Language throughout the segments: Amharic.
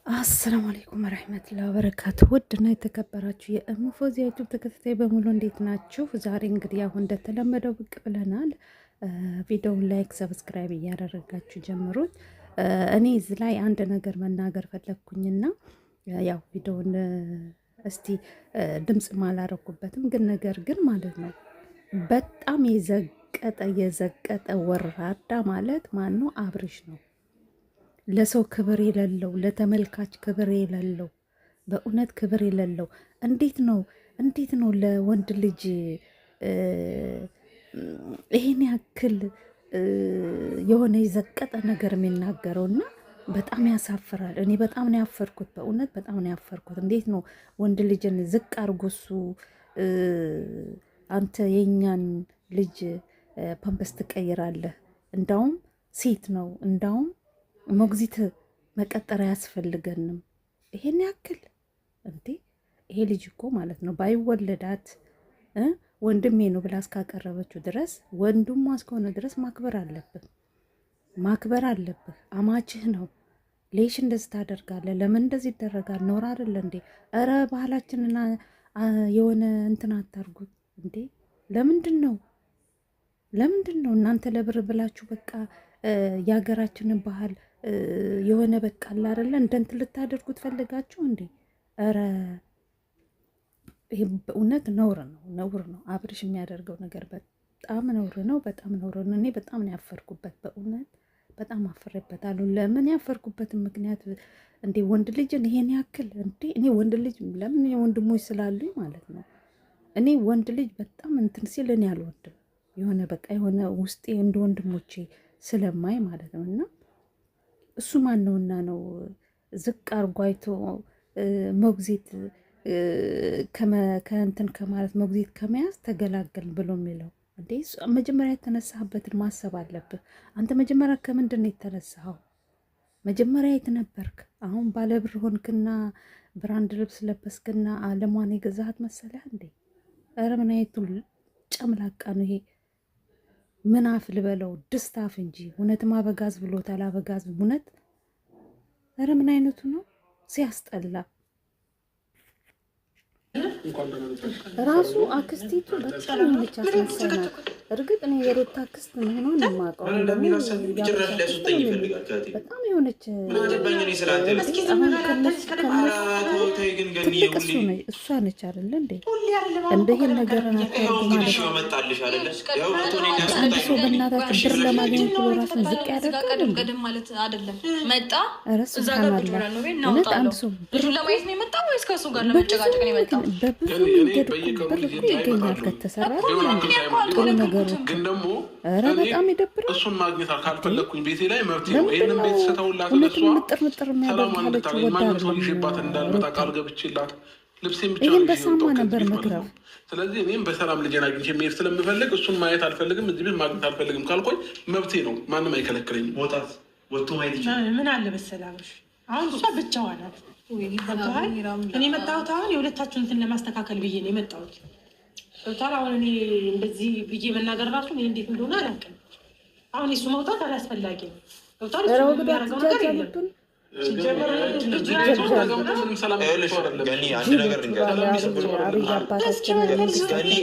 አሰላሙ አለይኩም ወራህመቱላሂ ወበረካቱ። ውድና የተከበራችሁ የእሙፎዚያ ዩቲዩብ ተከታታይ በሙሉ እንዴት ናችሁ? ዛሬ እንግዲህ አሁን እንደተለመደው ብቅ ብለናል። ቪዲዮውን ላይክ፣ ሰብስክራይብ እያደረጋችሁ ጀምሩት። እኔ እዚህ ላይ አንድ ነገር መናገር ፈለግኩኝና ያው ቪዲዮውን እስቲ ድምጽ ማላረኩበትም ግን ነገር ግን ማለት ነው በጣም የዘቀጠ ወራዳ ማለት ማን ነው? አብርሽ ነው። ለሰው ክብር የሌለው ለተመልካች ክብር የሌለው በእውነት ክብር የሌለው እንዴት ነው ለወንድ ልጅ ይሄን ያክል የሆነ የዘቀጠ ነገር የሚናገረውና በጣም ያሳፍራል። እኔ በጣም ነው ያፈርኩት፣ በእውነት በጣም ነው ያፈርኩት። እንዴት ነው ወንድ ልጅን ዝቅ አርጎሱ አንተ የኛን ልጅ ፓምፐስ ትቀይራለህ? እንዳውም ሴት ነው እንዳውም ሞግዚት መቀጠር አያስፈልገንም። ይሄን ያክል እንዴ! ይሄ ልጅ እኮ ማለት ነው ባይወለዳት ወንድሜ ነው ብላ እስካቀረበችው ድረስ ወንድሟ እስከሆነ ድረስ ማክበር አለብህ። አማችህ ነው። ሌሽ እንደዚህ ታደርጋለህ? ለምን እንደዚህ ይደረጋል? ኖር አይደለ እንዴ? እረ ባህላችንና የሆነ እንትን አታርጉት እንዴ! ለምንድን ነው እናንተ ለብር ብላችሁ በቃ የሀገራችንን ባህል የሆነ በቃ አለ አይደለ እንደንት ልታደርጉት ፈልጋችሁ እንዴ? ኧረ ይሄ በእውነት ነውር ነው። አብርሽ የሚያደርገው ነገር በጣም ነውር ነው። እኔ በጣም ነው ያፈርኩበት፣ በእውነት በጣም አፈርበታለሁ። ለምን ያፈርኩበትን ምክንያት እንዴ ወንድ ልጅን ይሄን ያክል እንዴ! እኔ ወንድ ልጅ ለምን ወንድሞች ስላሉኝ ማለት ነው። እኔ ወንድ ልጅ በጣም እንትን ሲል እኔ አልወድም። የሆነ በቃ የሆነ ውስጤ እንደ ወንድሞቼ ስለማይ ማለት ነው። እና እሱ ማን ነውና ነው ዝቅ አርጎ አይቶ ሞግዚት ከእንትን ከማለት ሞግዚት ከመያዝ ተገላገልን ብሎ የሚለው እንዴ? መጀመሪያ የተነሳህበትን ማሰብ አለብህ። አንተ መጀመሪያ ከምንድን ነው የተነሳኸው? መጀመሪያ የት ነበርክ? አሁን ባለብር ሆንክና ብራንድ ልብስ ለበስክና አለሟን የገዛሃት መሰለህ እንዴ? ኧረ ምን አይነቱ ጨምላቃ ነው ይሄ? ምን አፍ ልበለው? ድስት አፍ እንጂ እውነትም አበጋዝ ብሎታል። አበጋዝ እውነት። ኧረ ምን አይነቱ ነው? ሲያስጠላ። ራሱ አክስቲቱ በጣም የሆነች አስመሳይ ናት። እርግጥ እኔ የሩታ አክስት መሆኗን የማውቀው በጣም የሆነች ትልቅ እሷ ነች አይደለ እንዴ? እንደ ይሄን ነገር አንድ ሰው በእናታችን ብር ለማግኘት ብሎ ራሱን ዝቅ ያደርጋል ማለት አይደለም። መጣ እውነት አንድ ሰው ብር ለማየት ነው የመጣው ወይስ ከሱ ጋር ለመጨቃጨቅ ነው የመጣው? በብዙ መንገድ ብር እኮ ይገኛል ከተሰራ ጥሩ ነገሮች። ግን ደግሞ በጣም ይደብራል። እሱን ማግኘት ካልፈለግኩኝ ቤቴ ላይ መብት ነው። ይህንን ቤት ስተውላት ለሷ ሰላም እንድታገኝ ማንም ሰው ይሽባት እንዳልመጣ ቃል ገብቼላት ልብሴን ብቻ በሳማ ነበር መግረፍ። ስለዚህ እኔም በሰላም ልጄን አግኝቼ መሄድ ስለምፈልግ እሱን ማየት አልፈልግም፣ እዚህ ቤት ማግኘት አልፈልግም ካልቆኝ መብቴ ነው። ማንም አይከለክለኝም። ወጥቶ ማየት ይችላል። ምን አለ መሰለህ አብርሽ፣ አሁን እሷ ብቻዋ ናት። እኔ የመጣሁት አሁን የሁለታችሁን እንትን ለማስተካከል ብዬ ነው የመጣሁት። ቶታል አሁን እኔ እንደዚህ ብዬ መናገር ራሱ እኔ እንዴት እንደሆነ አላውቅም። አሁን የሱ መውጣት አላስፈላጊ ነው። ቶታል የሚያደርገው ነገር የለም።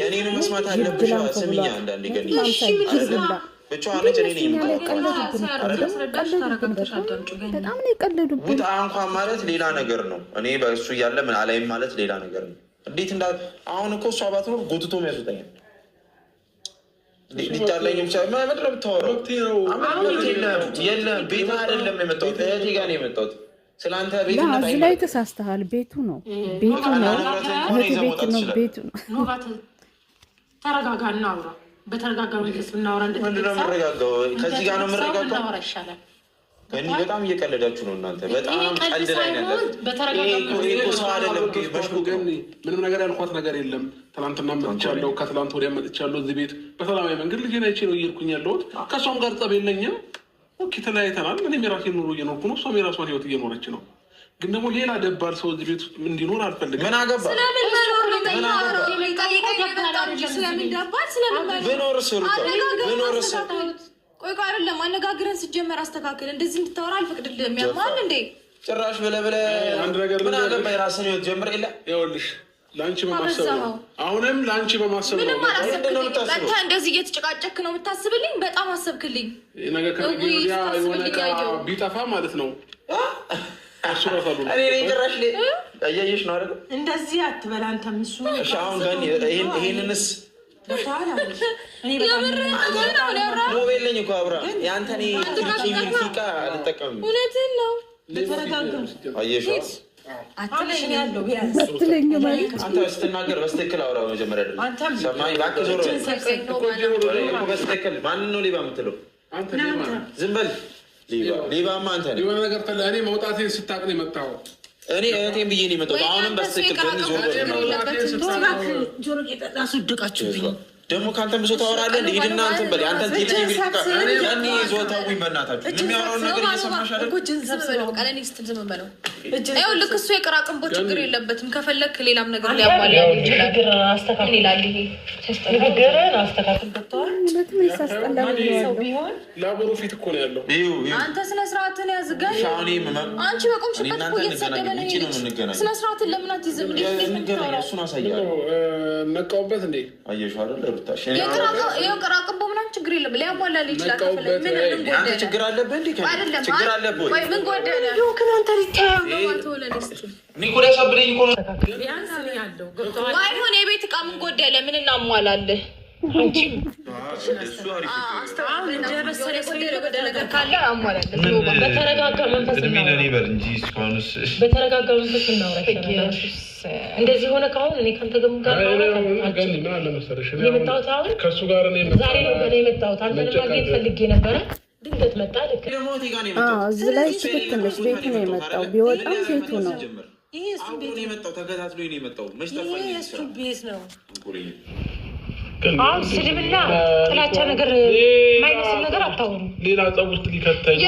እኔን መስማት አለብሽ። ስሚኝ አንዳንዴ ገኒ በጣም ነው የቀለዱብን። ውጣ እንኳን ማለት ሌላ ነገር ነው። እኔ በእሱ እያለ ምን አላይም ማለት ሌላ ነገር ነው። እንዴት አሁን እኮ እሷ ባትኖር ጎትቶም ያስወጣኛል። ሊጣለኝም ምድረ ብታወራው የለም ቤት አይደለም የመጣሁት፣ እህቴ ጋር ነው የመጣሁት። ስለአንተ ቤት እዚህ ላይ ተሳስተሃል። ቤቱ ነው እህት ቤት ነው ቤቱ ነው። ተረጋጋ፣ እናውራ። በተረጋጋ መንፈስ ብናወራ እንደምንረጋጋው ከዚህ ጋር ነው የምንረጋጋው ይሻላል። ከእኔ በጣም እየቀለዳችሁ ነው እናንተ። በጣም ቀልድ ላይ ነው። ሰው አይደለም ግን ምንም ነገር ያልኳት ነገር የለም። ትናንትና መጥቻለሁ፣ ከትላንት ወዲያ መጥቻለሁ። እዚህ ቤት በሰላማዊ መንገድ ልጄን አይቼ ነው እየሄድኩኝ ያለሁት። ከእሷም ጋር ጠብ የለኝም። ኦኬ ተለያይተናል። እኔም የራሴን ኑሮ እየኖርኩ ነው፣ እሷም የራሷን ህይወት እየኖረች ነው። ግን ደግሞ ሌላ ደባል ሰው እዚህ ቤት እንዲኖር አልፈልግም። ምን አገባ ቆይ አይደለም አነጋግረን ሲጀመር አስተካክል። እንደዚህ እንድታወራ አልፈቅድልህም። ያማል እንዴ ጭራሽ ብለህ አንድ ነገር ምን አገባህ? የራስህን ህይወት ጀምር የለ ይኸውልሽ ለአንቺ በማሰብ ነው። አሁንም ለአንቺ በማሰብ ነው። በቃ እንደዚህ እየተጨቃጨክ ነው የምታስብልኝ። በጣም አሰብክልኝ። ነገ ከነገ የሆነ ዕቃ ቢጠፋ ማለት ነው እሱ ራሱ እኔ ጭራሽ እያየሽ ነው አይደል? እንደዚህ አትበላ አንተም እሱ እሺ አሁን ገኒ ይሄንንስ ሞባይል ለኝ እኮ አብራ ያንተ እኔ ቲቪ ፊቃ አልጠቀምም። እውነትህን ነው። አየሽ አንተ ስትናገር በስትክክል አውራ። መጀመሪያ ሰማኝ እባክህ ዞር በስትክክል ማንን ነው ሌባ የምትለው? ዝም በል ሌባማ አንተ ነህ። የሆነ ነገር ተለ እኔ መውጣቴን ስታቅ ነው የመጣው። እኔ እህቴን ብዬ ነው የመጣሁት። አሁንም በስትክክል ጆሮ ጌጠላሱድቃችሁብኝ ደግሞ ከአንተን ብሶ ታወራለህ። ሂድና አንተን በል አንተን ቴሌቪ ያኔ ዞታዊ በእናታችሁ የሚያወራውን ነገር እየሰማሽ አይደል? ልክ እሱ የቅራቅንቦ ችግር የለበትም። ከፈለክ ሌላም ነገር ሊያሟላ ይላል። ይሄ ንግግርን አስተካክል ገብተዋል። ለአቦሩ ፊት እኮ ነው ያለው። አንተ ስነስርዓትን ያዝጋል። አንቺ በቆምሽበት እኮ እየተሰደበ ነው። ስነስርዓትን ለምን አትይዝም? እሱን አሳያለሁ። ነቃውበት እንዴ አየሽው አይደል? የቅራቅንቦ ምናምን ችግር የለም። ሊያሟላል ይችላል። አንተ ችግር አለብህ እንዴ? ችግር አለብህ ወይ? ምን ጎደለ? ኒኮላስ አብረኝ እኮ ነው ባይሆን የቤት ዕቃ ምን ጎደለ? ምን እናሟላለን? አንቺ በተረጋጋ መንፈስ እናውራ። እንደዚህ ሆነ ካሁን እኔ ከአንተ ጋር የመጣሁት አሁን ከእሱ ጋር ዛሬ ነው ገና የመጣሁት። አንተን ማግኘት ፈልጌ ነበረ። ድንገት መጣ። ልክ እዚህ ላይ ትክክል ነሽ። ቤቱ ነው የመጣው። ቢወጣም ቤቱ ነው። ይሄ እሱ ቤት ነው። አሁን ስድብና ጥላቻ ነገር ማይመስል ነገር አታውሩ። ሌላ ጸውስጥ ሊከተኝ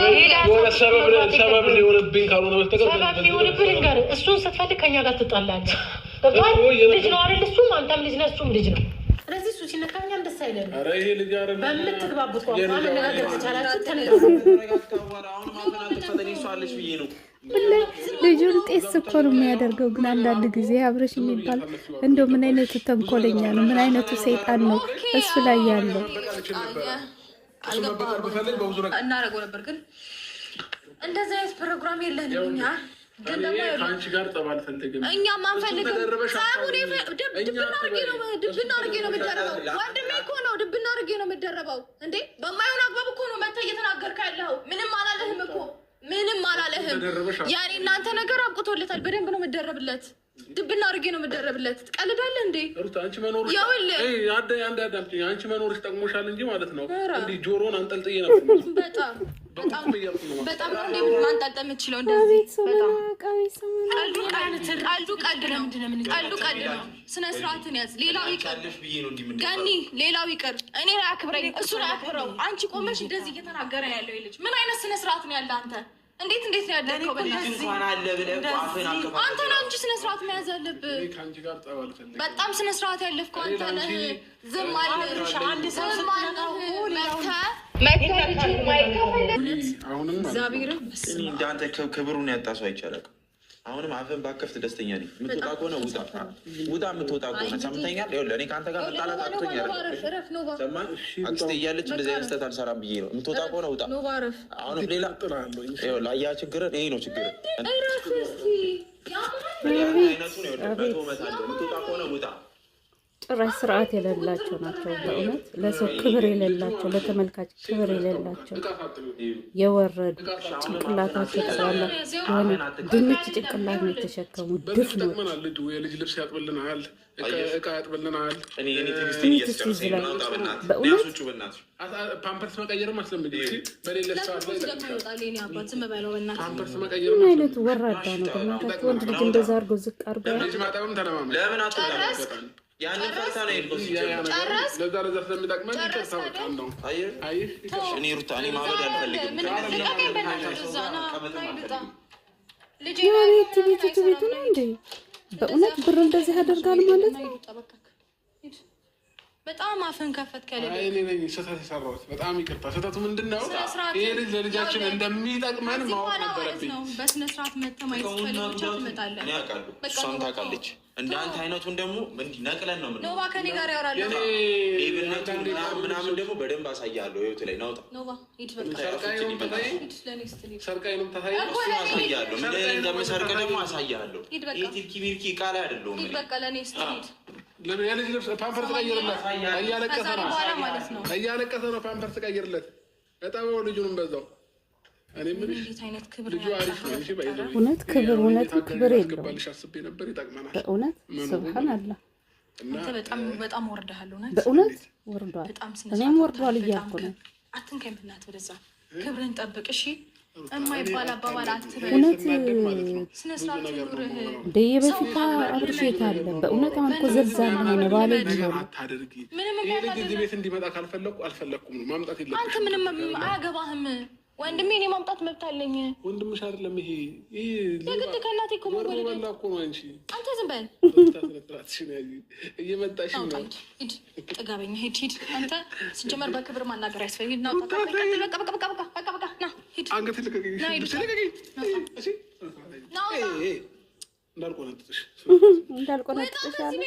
ሰበብ ሊሆንብኝ ካልሆነ በስተቀር ሰበብ ሊሆንብህ ልንገርህ። እሱን ስትፈልግ ከኛ ጋር ትጣላለህ። ገብቶሃል? ልጅ ነው አይደል? እሱም አንተም ልጅ ነህ፣ እሱም ልጅ ነው። ስለዚህ እሱ ሲነካ እኛም ደስ አይለንም። ኧረ ይሄ ልጅ አይደለም። በምትግባቡት ቋንቋ መነጋገር ትችላላችሁ። ተነጋገሩ። ልጁን ጤስ እኮ ነው የሚያደርገው። ግን አንዳንድ ጊዜ አብረሽ የሚባል እንደው ምን አይነቱ ተንኮለኛ ነው? ምን አይነቱ ሰይጣን ነው እሱ ላይ ያለው? እናደርገው ነበር ግን እንደዚህ አይነት ፕሮግራም የለንም እኛ። ግን ደግሞ ከአንቺ ጋር ጠብ አልፈልግም። እኛም አንፈልግም። ድብና አድርጌ ነው የምደረበው። ወንድሜ እኮ ነው ድብና አድርጌ ነው የምደረበው። እንዴ በማይሆን አግባብ እኮ ነው መተህ እየተናገርከው ያለኸው። ምንም አላለህም እኮ ምንም አላለህም። ያኔ እናንተ ነገር አብቅቶለታል። በደንብ ነው የምደረብለት። ድብና አድርጌ ነው የምደረብለት። ትቀልዳለህ እንዴ? አንቺ መኖርሽ አንቺ መኖርሽ ጠቅሞሻል እንጂ ማለት ነው። እንዲህ ጆሮን አንጠልጥዬ ነበር። በጣም ነው እንዴ ማንጠልጠል የምትችለው? እንደዚህ ቀልዱ ነው። ስነ ስርዓትን ያዝ። ሌላው ይቀር ገኒ፣ ሌላው ይቀር። እኔ ላይ አክብረኝ፣ እሱ ላይ አክብረው። አንቺ ቆመሽ እንደዚህ እየተናገረ ያለው ልጅ ምን አይነት ስነ ስርዓት ነው ያለ? አንተ እንዴት ነው ያደረከው? አንተ ነው እንጂ ስነ ስርዓት መያዝ አለብህ። በጣም ስነ ስርዓት ያለፍከው አንተ ነህ። ዝም አልልሽ። አንድ ሰው እንዳንተ ክብሩን ያጣ ሰው አይቻልም። አሁንም አፈን ባከፍት ደስተኛ ነኝ። የምትወጣ ከሆነ ውጣ። የምትወጣ ከሆነ ሰምተኛል። ይኸውልህ እኔ ከአንተ ጋር መጣላት አቅቶኛል። ሰማህ? አክስቴ እያለች እንደዚህ አይነት ስህተት አልሰራም ብዬ ነው። የምትወጣ ከሆነ ውጣ። አሁንም ሌላ ይኸውልህ አየህ ችግርን ይሄ ነው ችግርን። አይነቱን ይኸውልህ በትወመት አለው። የምትወጣ ከሆነ ውጣ። ጭራሽ ስርዓት የሌላቸው ናቸው። በእውነት ለሰው ክብር የሌላቸው፣ ለተመልካች ክብር የሌላቸው የወረዱ ጭንቅላታቸው ጠቅላላ የሆነ ድንች ጭንቅላት ነው የተሸከሙ ድፍ ነው። የልጅ ልብስ ያጥብልናል፣ እቃ ያጥብልናል። በእውነት ፓምፐርስ መቀየርም አስለምድ በሌለ ሰዓት ፓምፐርስ መቀየር ምን አይነቱ ወራዳ ነው? በእናታቸው ወንድ ልጅ እንደዛ አድርጎ ዝቅ አድርጎ ልጅ ማጠብም ተለማመድ። ለምን ያንን ፈርታ ነው የሄድኩት። ለዛ ስለሚጠቅመን ይቅርታ በጣም ነው። እኔ ሩታ እኔ ማበድ አልፈልግም። ቤቱ ነው እንዴ? በእውነት ብር እንደዚህ ያደርጋል ማለት ነው። በጣም አፈን ከፈት ከለ እኔ ነኝ ስህተት የሰራሁት። በጣም ይቅርታ። ስህተቱ ምንድን ነው? ይሄ ልጅ ለልጃችን እንደሚጠቅመን ማወቅ ነበረብኝ። በስነ ስርዓት መተህ ማየት ፈልጎቻ ትመጣለህ። እኔ አውቃለሁ፣ እሷም ታውቃለች። እንዳንተ አይነቱን ደግሞ እንዲህ ነቅለን ነው ኖባ ከኔ ጋር ያወራል። ሌብነቱን ምናምን ደግሞ በደንብ አሳያለሁ። ህይወት ላይ ናውጣ ኖባ ሂድ በቃ ሰርቃይንም ታሳያለሁ። ምን እንደምሰርቅ ደግሞ አሳያለሁ። ይሄ ቲርኪ ሚርኪ ቃል አይደለሁም። ሂድ በቃ ለኔ ስትሄድ የልጅ ልብስ ፓምፐርስ ቀይርለት። እያለቀሰ ነው። ፓምፐርስ ቀይርለት። እጠበው ልጁንም በዛው። እኔ የምልሽ ልጁ አሪፍ ነው እንጂ እውነት ክብር የለውም። አስቤ ነበር። ይጠቅመናል በእውነት ሱብሃንአላህ። አንተ በጣም ወርደሃል። በእውነት ወርዷል። እኔም ወርዷል እያልኩ ነው። አትንከኝ ብናት ወደዛ ክብርን ጠብቅ እሺ። የማይባል አባባል አትበል። እውነት ስነ ስርዓት ኑርህ። ደየ በፊት አብርሽት አለ። በእውነት አሁን እኮ ዘልዛል ነው ባለ አታደርጊ። ልጅ እዚህ ቤት እንዲመጣ ካልፈለኩ አልፈለኩም ነው ማምጣት የለብሽም። አንተ ምንም አያገባህም። ወንድሜ እኔ ማምጣት መብት አለኝ። ወንድምሽ አይደለም ይሄ የግድ ከእናቴ እኮ መወለድ እኮ ነው። አንቺ አንተ ዝም በል። እየመጣሽ ነው። ሂድ ጥጋበኛ ሂድ። አንተ ሲጀመር በክብር ማናገር ያስፈልግ። ሂድ ና በቃ ና ሂድ። አንገት ልቀቀኝ። እንዳልቆነጥጥሽ አለ።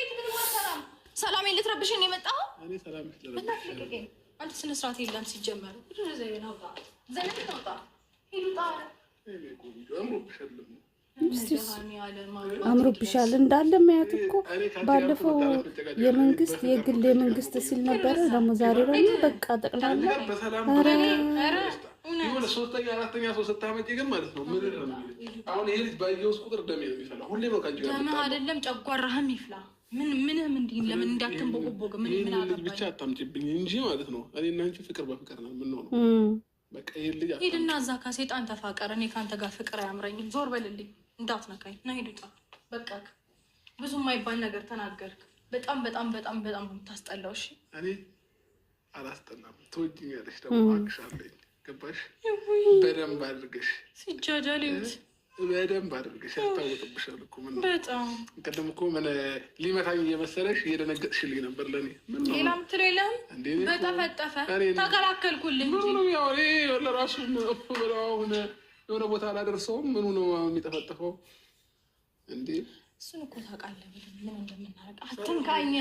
ሰላሜን ልትረብሽኝ ነው የመጣኸው? እኔ ሰላም ልትረብሽኝ አንተ ስነ ስርዓት የለም ሲጀመር። አምሮብሻል እንዳለ ማያት እኮ ባለፈው የመንግስት ሲል ነበረ። ደግሞ ዛሬ ደግሞ በቃ ጠቅላላ የሆነ ሶስተኛ አራተኛ ሰው ስታመጪ ግን ማለት ነው ምን ነው አሁን ይሄ ልጅ ባየውስ ቁጥር ደሜ ነው የሚፈላው። ሁሌ ነው ካንቺ ጋር ደም አይደለም ጨጓራህም ይፍላ። ምንም እንዲህ ለምን እንዳትንቦቆቦቅ ምን አገባኝ ብቻ አታምጪብኝ እንጂ ማለት ነው። እኔ እና አንቺ ፍቅር በፍቅር ነው ምን ነው በቃ ይሄ ልጅ ሂድና እዛ ከሴጣን ተፋቀር። እኔ ካንተ ጋር ፍቅር አያምረኝም። ዞር በልልኝ እንዳትነካኝ ና ሂዱጣ። በቃ ብዙ የማይባል ነገር ተናገርክ። በጣም ታስጠላው። እሺ እኔ አላስጠላም። ትወጂኛለሽ ደግሞ አክሻለኝ። ገባሽ? በደንብ አድርገሽ ሲጃጃል ይውት በደንብ አድርገሽ ያስታውቅብሻል እኮ ምን ነው በጣም ቅድም እኮ ምን ሊመታኝ እየመሰለሽ እየደነገጥሽልኝ ነበር። ለእኔ ምን ነው ሌላም ትለው የለህም። በጠፈጠፈ ተከላከልኩልኝ እንጂ ምኑ ነው ያው እኔ ለራሱ ብለውን የሆነ ቦታ አላደርሰውም። ምኑ ነው የሚጠፈጥፈው እንዴ? እሱን እኮ ታውቃለህ ምን እንደምናደርግ። አትንካኝ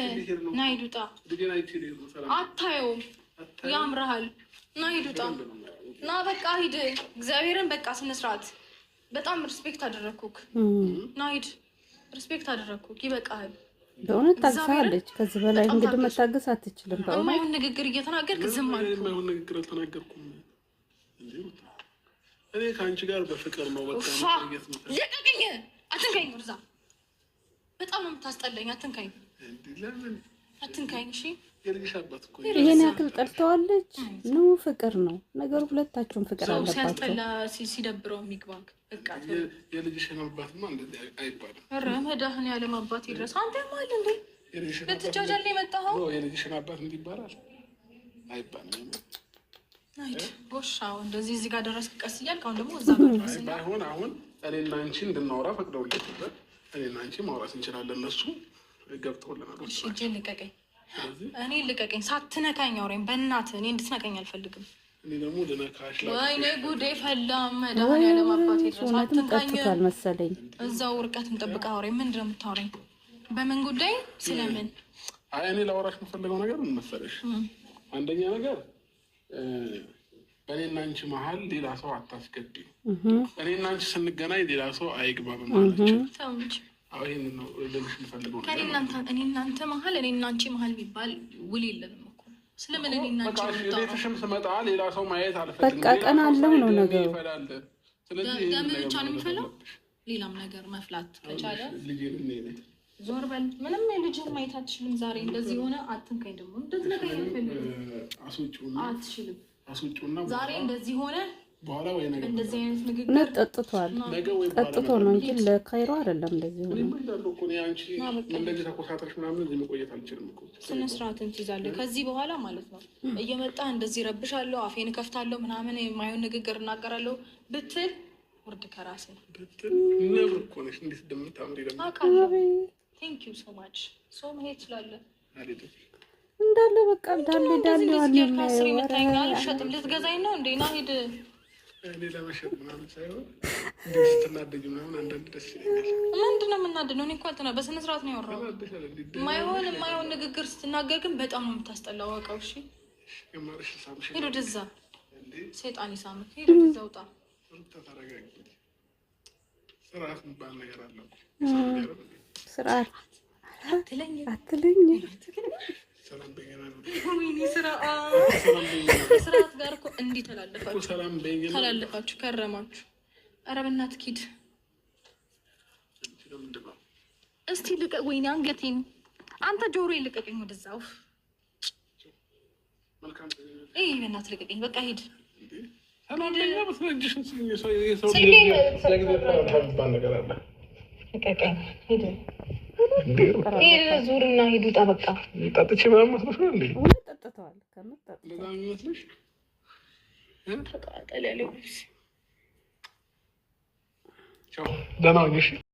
ና ሂዱጣ። አታየውም ያምርሃል። ና ሂዱጣ ና በቃ ሂድ። እግዚአብሔርን በቃ ስነ ስርዓት በጣም ሪስፔክት አደረኩክ። ና ሂድ። ሪስፔክት አደረኩክ። ይበቃል። በእውነት ታግሳለች። ከዚህ በላይ እንግዲህ መታገስ አትችልም። በእውነት የማይሆን ንግግር እየተናገርክ ዝም አልኩ። የማይሆን ንግግር አልተናገርኩም። እኔ ከአንቺ ጋር በፍቅር ነው። በቃ ልቀቅኝ። አትንካኝ። ወርዛ በጣም ነው የምታስጠላኝ። አትንካኝ። ለምን አትንካኝ? እሺ የልጅሽ አባት እኮ ይሄን ያክል ጠልተዋለች ነው? ፍቅር ነው ነገሩ። ሁለታችሁም ፍቅር አለባቸው። ሲያስጠላ ሲደብረው የሚግባክ በቃ የልጅሽን አባትማ እንደዚህ አይባልም። ኧረ መድኃኒዓለም አባት ይድረስ። አንተ ማል እንዴ ልትጃጃል የመጣኸው? የልጅሽን አባት እንዲህ ይባላል አይባልም። አይት ጎሻው እንደዚህ እዚህ ጋር ደረስክ። ቀስ እያልክ አሁን ደግሞ እዛ ጋር ባይሆን አሁን እኔና አንቺ እንድናወራ ፈቅደውልኝ ነበር። እኔና አንቺ ማውራት እንችላለን። እነሱ ገብተውልናል። እሺ እጄን ልቀቀኝ። እኔ ልቀቀኝ። ሳትነካኝ አውራኝ በእናትህ። እኔ እንድትነካኝ አልፈልግም። እኔ ደግሞ ልነካሽ። ወይኔ ጉዴ ፈላ። መድኃኒዓለም አባቴ ድረስ አትንካኝ መሰለኝ። እዛው ርቀትን ጠብቀህ አውራኝ። ምንድን ነው የምታወራኝ? በምን ጉዳይ? ስለምን? አይ እኔ ላወራሽ የምፈልገው ነገር ምን መሰለሽ? አንደኛ ነገር በእኔና አንቺ መሀል ሌላ ሰው አታስገቢ። እኔና አንቺ ስንገናኝ ሌላ ሰው አይግባ በማለችን ተው እንጂ። አዎ ይሄንን ነው ልልሽ የምፈልገው። እኔ እናንተ መሀል እኔና አንቺ መሀል የሚባል ውል የለንም እኮ። ስለምን እኔና አንቺ ቤትሽም ስመጣ ሌላ ሰው ማየት አልፈልግም። በቃ ቀን አለው ነው ነገሩ። ስለዚህ ደም ብቻ ነው የሚፈላው። ሌላም ነገር መፍላት ከቻለ ዞር በል። ምንም የልጅህን ማየት አትችልም። ዛሬ እንደዚህ ሆነ። አትንካኝ ደግሞ እንደዚህ ነገር አልፈልግም። አትችልም። ዛሬ እንደዚህ ሆነ በኋላ ወይ ነገር እንደዚህ አይነት ንግግር ጠጥቷል። ጠጥቶ ነው እንጂ ለካይሮ አይደለም። እንደዚህ ሆነ እንደዚህ ተቆሳተሽ ምናምን እዚህ መቆየት አልችልም እኮ። ስነ ስርዓትን ትይዛለህ ከዚህ በኋላ ማለት ነው። እየመጣህ እንደዚህ ረብሻለሁ፣ አፌን ከፍታለሁ፣ ምናምን የማይሆን ንግግር እናገራለሁ ብትል ወርድ ከራስህ ብትል ነብር እኮ ነሽ። እንዴት እንደምታምሪ ደግሞ አውቃለሁ። ቴንክ ዩ ሶ ማች። ሶ መሄድ ትችላለህ እንዳለ በቃ ዳሌ ዋል ይመታኛል። ሸጥም ልትገዛኝ ነው እንዴ? ና ሂድ። እኔ ለመሸጥ ምናምን ሳይሆን ስትናደጅ ምናምን አንዳንድ ደስ ይለኛል። ምንድን ነው የምናደደው? እኔ እኮ በስነ ስርዓት ነው ያወራሁት። የማይሆን ንግግር ስትናገር ግን በጣም ነው የምታስጠላው። አውቀው። እሺ ሄዶ ወደዛ ሰይጣን ይሳምክ። ሄዶ ወደዛ ውጣ። ስርዓት የሚባል ነገር አለው። ስርዓት አትለኝ። ስርዓት ጋር እኮ እንዲህ ተላለፋችሁ ከረማችሁ። ኧረ በእናትህ ሂድ እስቲ ልቀቅ። ወይኔ አንገቴን፣ አንተ ጆሮዬን ልቀቀኝ። ወደዛ በእናትህ ልቀቀኝ። በቃ ሂድ። ዙርና ሂድ፣ ውጣ። በቃ ጠጥቼ ምናምን መስሎሽ ነው እንዴ? ጠጥተዋል። ደህና ሁኚ እሺ።